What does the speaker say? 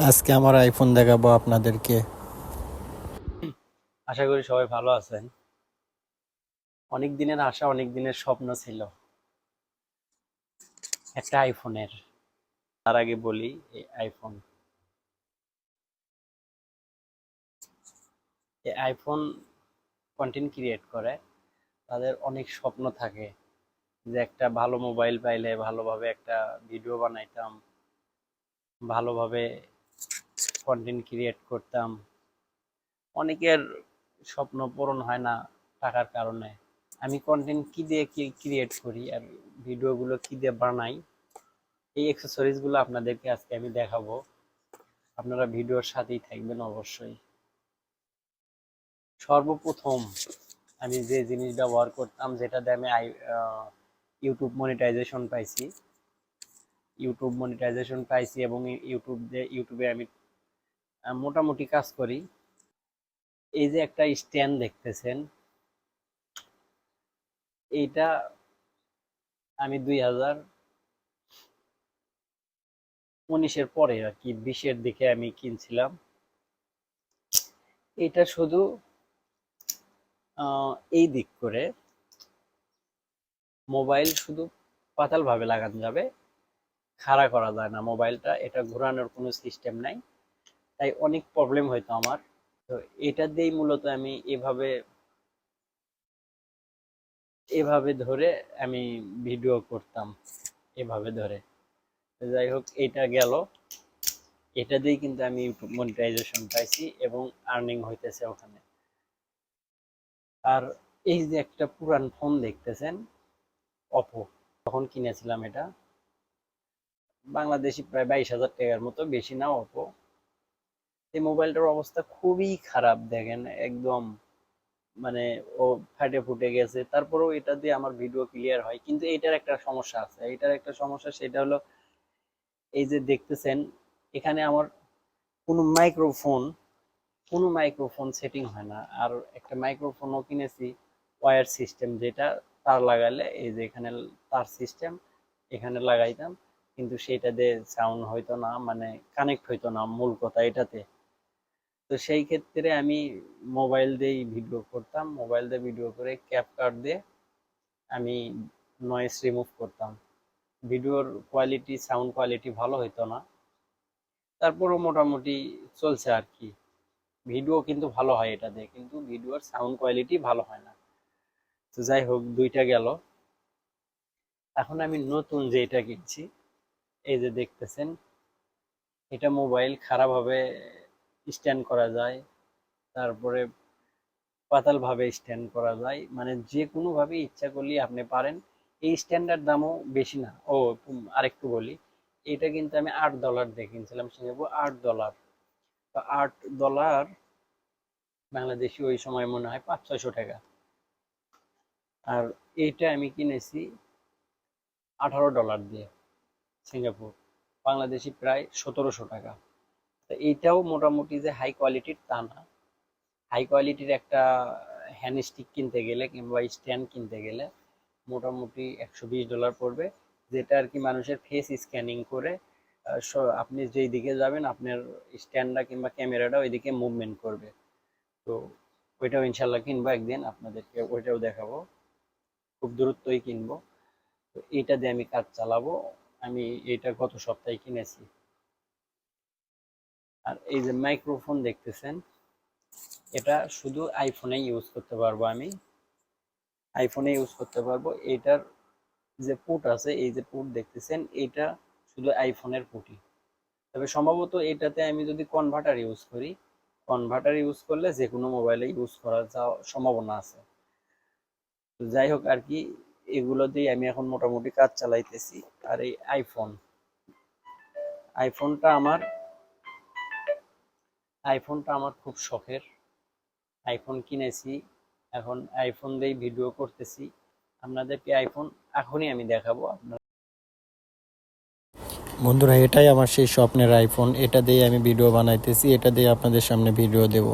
আজকে আমার আইফোন দেখাবো আপনাদেরকে। আশা করি সবাই ভালো আছেন। অনেক দিনের আশা, অনেক দিনের স্বপ্ন ছিল একটা আইফোনের। তার আগে বলি, এই আইফোন কন্টেন্ট ক্রিয়েট করে, তাদের অনেক স্বপ্ন থাকে যে একটা ভালো মোবাইল পাইলে ভালোভাবে একটা ভিডিও বানাইতাম, ভালোভাবে কন্টেন্ট ক্রিয়েট করতাম। অনেকের স্বপ্ন পূরণ হয় না টাকার কারণে। আমি কন্টেন্ট কি দিয়ে কি ক্রিয়েট করি আর ভিডিওগুলো কি দিয়ে বানাই, এই অ্যাক্সেসরিজ গুলো আপনাদেরকে আজকে আমি দেখাবো। আপনারা ভিডিওর সাথেই থাকবেন অবশ্যই। সর্বপ্রথম আমি যে জিনিস ব্যবহার করতাম, যেটা দিয়ে আমি ইউটিউব মনিটাইজেশন পাইছি এবং ইউটিউবে আমি মোটামুটি কাজ করি। এই যে একটা স্ট্যান্ড দেখতেছেন, এইটা আমি 2019-এর পরে আর কি 20-এর দিকে আমি কিনছিলাম। এটা শুধু এই দিক করে মোবাইল শুধু পাতাল ভাবে লাগানো যাবে, খাড়া করা যায় না মোবাইলটা। এটা ঘোরানোর কোনো সিস্টেম নাই, তাই অনেক প্রবলেম হইতো আমার। তো এটা দিয়েই মূলত আমি এভাবে এভাবে ধরে আমি ভিডিও করতাম, এভাবে ধরে। তো যাই হোক, এটা গেল। এটা দিয়েই কিন্তু আমি ইউটিউব মনিটাইজেশন পাইছি এবং আর্নিং হইতেছে ওখানে। আর এই যে একটা পুরান ফোন দেখতেছেন, অপো, তখন কিনেছিলাম এটা, বাংলাদেশি প্রায় 22,000 টাকার মতো, বেশি না অপো। এই মোবাইলটার অবস্থা খুবই খারাপ, দেখেন একদম, মানে ও ফাটে ফুটে গেছে। তারপরেও এটা দিয়ে আমার ভিডিও ক্লিয়ার হয়, কিন্তু এটার একটা সমস্যা আছে। এটার একটা সমস্যা, সেটা হলো এই যে দেখতেছেন, এখানে আমার কোনো মাইক্রোফোন সেটিং হয় না। আর একটা মাইক্রোফোনও কিনেছি ওয়্যার সিস্টেম, যেটা তার লাগালে এই যে এখানে তার সিস্টেম, এখানে লাগাইতাম, কিন্তু সেটা দিয়ে সাউন্ড হইতো না, মানে কানেক্ট হইতো না, মূল কথা এটাতে। তো সেই ক্ষেত্রে আমি মোবাইল দিয়েই ভিডিও করতাম, মোবাইল দিয়ে ভিডিও করে ক্যাপকাট দিয়ে আমি নয়েজ রিমুভ করতাম। ভিডিওর কোয়ালিটি, সাউন্ড কোয়ালিটি ভালো হইতো না, তারপরও মোটামুটি চলছে আর কি। ভিডিও কিন্তু ভালো হয় এটা দিয়ে, কিন্তু ভিডিওর সাউন্ড কোয়ালিটি ভালো হয় না। তো যাই হোক, দুইটা গেল। এখন আমি নতুন যেটা কিনছি, এই যে দেখতেছেন, এটা মোবাইল খারাপ ভাবে স্ট্যান্ড করা যায়, তারপরে পাতাল ভাবে স্ট্যান্ড করা যায়, মানে যে কোনো ভাবে ইচ্ছা করলে আপনি পারেন। এই স্ট্যান্ডার্ড দামও বেশি না। ও, আরেকটু বলি, এটা কিন্তু আমি $8 দিয়ে কিনছিলাম, সিঙ্গাপুর $8। তো $8 বাংলাদেশি ওই সময় মনে হয় 500-600 টাকা। আর এইটা আমি কিনেছি $18 দিয়ে, সিঙ্গাপুর, বাংলাদেশি প্রায় 1700 টাকা। তো এইটাও মোটামুটি যে হাই কোয়ালিটির তা না। হাই কোয়ালিটির একটা হ্যান্ডস্টিক কিনতে গেলে কিংবা স্ট্যান্ড কিনতে গেলে মোটামুটি $120 পড়বে, যেটা আর কি মানুষের ফেস স্ক্যানিং করে আপনি যেই দিকে যাবেন আপনার স্ট্যান্ডটা কিংবা ক্যামেরাটা ওইদিকে মুভমেন্ট করবে। তো ওইটাও ইনশাল্লাহ কিনবো একদিন, আপনাদেরকে ওইটাও দেখাবো, খুব দ্রুতই কিনবো। তো এইটা দিয়ে আমি কাজ চালাবো। আমি এটা গত সপ্তাহে কিনেছি। আর এই যে মাইক্রোফোন দেখতেছেন, এটা শুধু আইফোনে ইউজ করতে পারবো, আমি আইফোনে ইউজ করতে পারবো। এটার যে পুট আছে, এই যে পুট দেখতেছেন, এটা শুধু আইফোনের পুটই। তবে সম্ভবত এটাতে আমি যদি কনভার্টার ইউজ করলে যে কোনো মোবাইলে ইউজ করার সম্ভাবনা আছে। তো যাই হোক আর কি, এগুলো দিয়ে আমি এখন মোটামুটি কাজ চালাইতেছি। আর এই আইফোনটা আমার আইফোনটা আমার খুব শখের। আইফোন কিনেছি, এখন আইফোন দিয়েই ভিডিও করতেছি। আপনাদেরকে আইফোন এখনই আমি দেখাবো। বন্ধুরা, এটাই আমার সেই স্বপ্নের আইফোন। এটা দিয়ে আমি ভিডিও বানাইতেছি, এটা দিয়ে আপনাদের সামনে ভিডিও দেব।